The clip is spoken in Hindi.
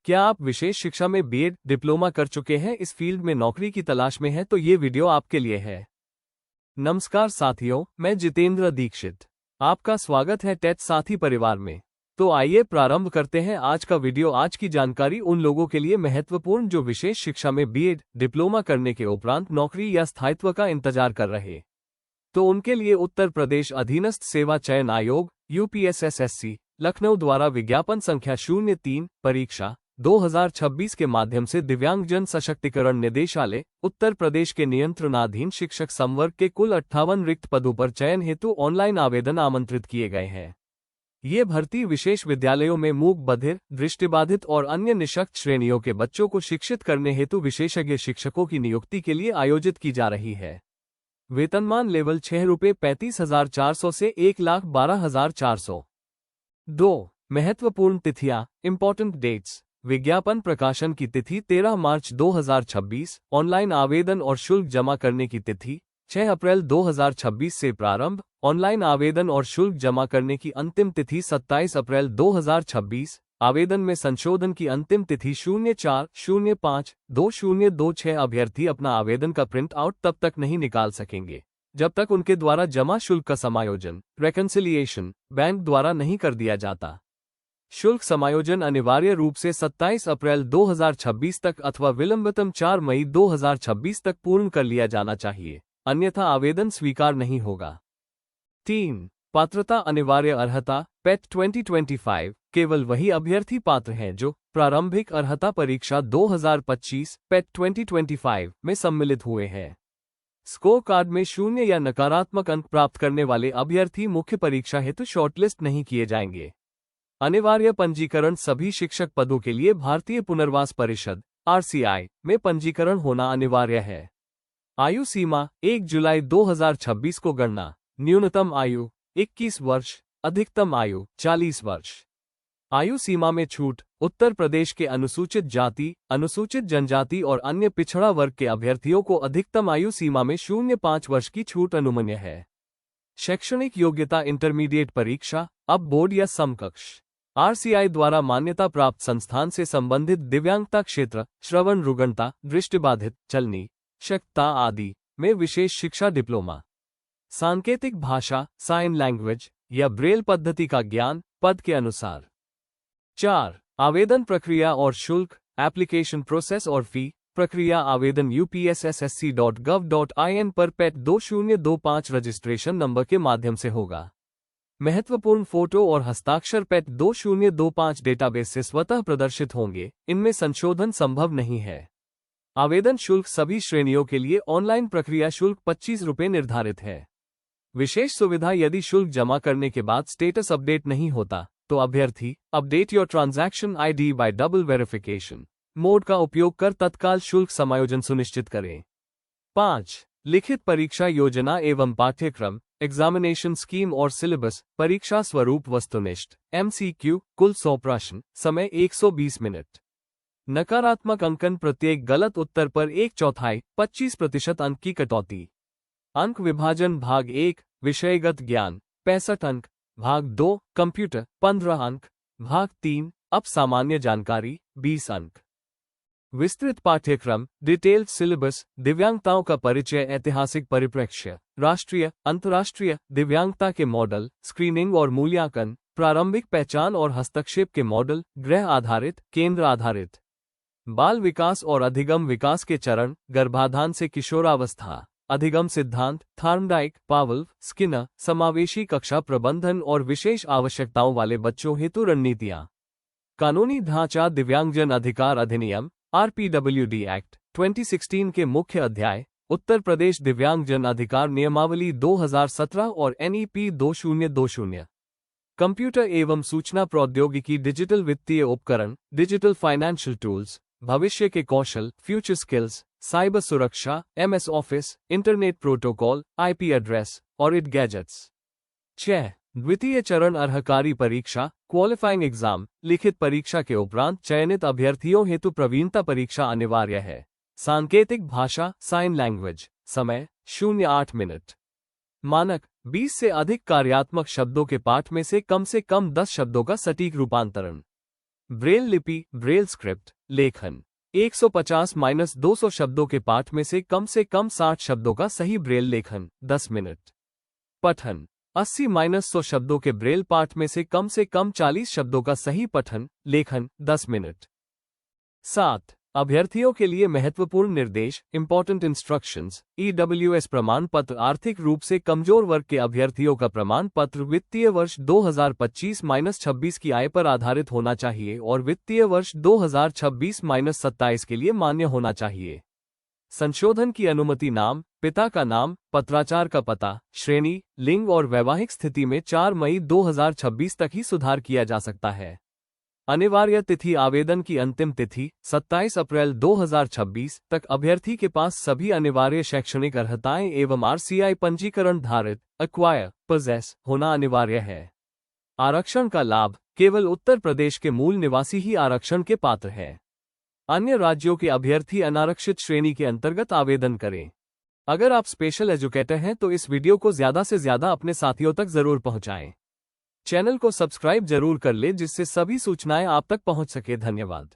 क्या आप विशेष शिक्षा में बीएड डिप्लोमा कर चुके हैं, इस फील्ड में नौकरी की तलाश में हैं, तो ये वीडियो आपके लिए है। नमस्कार साथियों, मैं जितेंद्र दीक्षित। आपका स्वागत है टेट साथी परिवार में। तो आइए प्रारंभ करते हैं आज का वीडियो। आज की जानकारी उन लोगों के लिए महत्वपूर्ण जो विशेष शिक्षा में बीएड डिप्लोमा करने के उपरांत नौकरी या स्थायित्व का इंतजार कर रहे। तो उनके लिए उत्तर प्रदेश अधीनस्थ सेवा चयन आयोग यूपीएसएसएससी लखनऊ द्वारा विज्ञापन संख्या 03 परीक्षा 2026 के माध्यम से दिव्यांगजन सशक्तिकरण निदेशालय उत्तर प्रदेश के नियंत्रणाधीन शिक्षक संवर्ग के कुल 58 रिक्त पदों पर चयन हेतु ऑनलाइन आवेदन आमंत्रित किए गए हैं। ये भर्ती विशेष विद्यालयों में मूक बधिर, दृष्टिबाधित और अन्य निःशक्त श्रेणियों के बच्चों को शिक्षित करने हेतु विशेषज्ञ शिक्षकों की नियुक्ति के लिए आयोजित की जा रही है। वेतनमान लेवल ₹6,35,400 से 1,12,400। 2 महत्वपूर्ण तिथियां, इंपॉर्टेंट डेट्स। विज्ञापन प्रकाशन की तिथि 13 मार्च 2026। ऑनलाइन आवेदन और शुल्क जमा करने की तिथि 6 अप्रैल 2026 से प्रारंभ। ऑनलाइन आवेदन और शुल्क जमा करने की अंतिम तिथि 27 अप्रैल 2026। आवेदन में संशोधन की अंतिम तिथि 04/05/2026। अभ्यर्थी अपना आवेदन का प्रिंट आउट तब तक नहीं निकाल सकेंगे जब तक उनके द्वारा जमा शुल्क का समायोजन रेकन्सिलिएशन बैंक द्वारा नहीं कर दिया जाता। शुल्क समायोजन अनिवार्य रूप से 27 अप्रैल 2026 तक अथवा विलंबतम 4 मई 2026 तक पूर्ण कर लिया जाना चाहिए, अन्यथा आवेदन स्वीकार नहीं होगा। 3 पात्रता अनिवार्य अर्हता पेट 2025। केवल वही अभ्यर्थी पात्र हैं जो प्रारंभिक अर्हता परीक्षा 2025 पेट 2025 में सम्मिलित हुए हैं। स्कोर कार्ड में 0 या नकारात्मक अंक प्राप्त करने वाले अभ्यर्थी मुख्य परीक्षा हेतु शॉर्टलिस्ट नहीं किए जाएंगे। अनिवार्य पंजीकरण सभी शिक्षक पदों के लिए भारतीय पुनर्वास परिषद आरसीआई में पंजीकरण होना अनिवार्य है। आयु सीमा 1 जुलाई 2026 को गणना। न्यूनतम आयु 21 वर्ष, अधिकतम आयु 40 वर्ष। आयु सीमा में छूट। उत्तर प्रदेश के अनुसूचित जाति, अनुसूचित जनजाति और अन्य पिछड़ा वर्ग के अभ्यर्थियों को अधिकतम आयु सीमा में 0.5 वर्ष की छूट अनुमन्य है। शैक्षणिक योग्यता इंटरमीडिएट परीक्षा अब बोर्ड या समकक्ष। आरसीआई द्वारा मान्यता प्राप्त संस्थान से संबंधित दिव्यांगता क्षेत्र, श्रवण रुग्णता, दृष्टिबाधित, चलनी शक्ता आदि में विशेष शिक्षा डिप्लोमा। सांकेतिक भाषा साइन लैंग्वेज या ब्रेल पद्धति का ज्ञान पद के अनुसार। 4 आवेदन प्रक्रिया और शुल्क एप्लीकेशन प्रोसेस और फी प्रक्रिया। आवेदन upssc.gov.in पर पेट 2025 रजिस्ट्रेशन नंबर के माध्यम से होगा। महत्वपूर्ण फोटो और हस्ताक्षर पेट 2025 डेटाबेस से स्वतः प्रदर्शित होंगे, इनमें संशोधन संभव नहीं है। आवेदन शुल्क सभी श्रेणियों के लिए ऑनलाइन प्रक्रिया शुल्क ₹25 निर्धारित है। विशेष सुविधा यदि शुल्क जमा करने के बाद स्टेटस अपडेट नहीं होता तो अभ्यर्थी update your transaction ID bye double verification mode का उपयोग कर तत्काल शुल्क समायोजन सुनिश्चित करें। 5 लिखित परीक्षा योजना एवं पाठ्यक्रम एग्जामिनेशन स्कीम और सिलेबस। परीक्षा स्वरूप वस्तुनिष्ठ MCQ कुल 100 प्रश्न, समय 120 मिनट। नकारात्मक अंकन प्रत्येक गलत उत्तर पर 1/4 25% अंक की कटौती। अंक विभाजन भाग 1 विषयगत ज्ञान 65 अंक, भाग 2 कंप्यूटर 15 अंक, भाग 3 अब सामान्य जानकारी 20 अंक। विस्तृत पाठ्यक्रम डिटेल्ड सिलेबस। दिव्यांगताओं का परिचय, ऐतिहासिक परिप्रेक्ष्य, राष्ट्रीय अंतर्राष्ट्रीय दिव्यांगता के मॉडल, स्क्रीनिंग और मूल्यांकन, प्रारंभिक पहचान और हस्तक्षेप के मॉडल, गृह आधारित, केंद्र आधारित। बाल विकास और अधिगम विकास के चरण, गर्भाधान से किशोरावस्था, अधिगम सिद्धांत, थार्मडाइक, पावल, स्किनर, समावेशी कक्षा प्रबंधन और विशेष आवश्यकताओं वाले बच्चों हेतु रणनीतियां। कानूनी ढांचा दिव्यांगजन अधिकार अधिनियम RPWD एक्ट 2016 के मुख्य अध्याय, उत्तर प्रदेश दिव्यांगजन अधिकार नियमावली 2017 और NEP 2020। कंप्यूटर एवं सूचना प्रौद्योगिकी डिजिटल वित्तीय उपकरण, डिजिटल फाइनेंशियल टूल्स, भविष्य के कौशल, फ्यूचर स्किल्स, साइबर सुरक्षा, MS office, internet protocol, IP address और इट गैजेट्स। 6 द्वितीय चरण अर्हकारी परीक्षा क्वालिफाइंग एग्जाम। लिखित परीक्षा के उपरांत चयनित अभ्यर्थियों हेतु प्रवीणता परीक्षा अनिवार्य है। सांकेतिक भाषा साइन लैंग्वेज, समय 08 मिनट। मानक 20 से अधिक कार्यात्मक शब्दों के पाठ में से कम 10 शब्दों का सटीक रूपांतरण। ब्रेल लिपि, ब्रेल स्क्रिप्ट, लेखन 150-200 शब्दों के पाठ में से कम 60 शब्दों का सही ब्रेल लेखन 10 मिनट। पठन 80-100 शब्दों के ब्रेल पाठ में से कम 40 शब्दों का सही पठन, लेखन 10 मिनट। 7. अभ्यर्थियों के लिए महत्वपूर्ण निर्देश, इंपॉर्टेंट इंस्ट्रक्शंस, EWS प्रमाण पत्र। आर्थिक रूप से कमजोर वर्ग के अभ्यर्थियों का प्रमाण पत्र वित्तीय वर्ष 2025-26 की आय पर आधारित होना चाहिए और वित्तीय वर्ष 2026-27 के लिए मान्य होना चाहिए। संशोधन की अनुमति नाम, पिता का नाम, पत्राचार का पता, श्रेणी, लिंग और वैवाहिक स्थिति में 4 मई 2026 तक ही सुधार किया जा सकता है। अनिवार्य तिथि, आवेदन की अंतिम तिथि 27 अप्रैल 2026 तक अभ्यर्थी के पास सभी अनिवार्य शैक्षणिक अर्हताएं एवं RCI पंजीकरण धारित पोजेस होना अनिवार्य है। आरक्षण का लाभ, केवल उत्तर प्रदेश के मूल निवासी ही आरक्षण के पात्र हैं। अन्य राज्यों के अभ्यर्थी अनारक्षित श्रेणी के अंतर्गत आवेदन करें। अगर आप स्पेशल एजुकेटर हैं तो इस वीडियो को ज्यादा से ज्यादा अपने साथियों तक जरूर पहुंचाएं। चैनल को सब्सक्राइब जरूर कर ले जिससे सभी सूचनाएं आप तक पहुंच सके। धन्यवाद।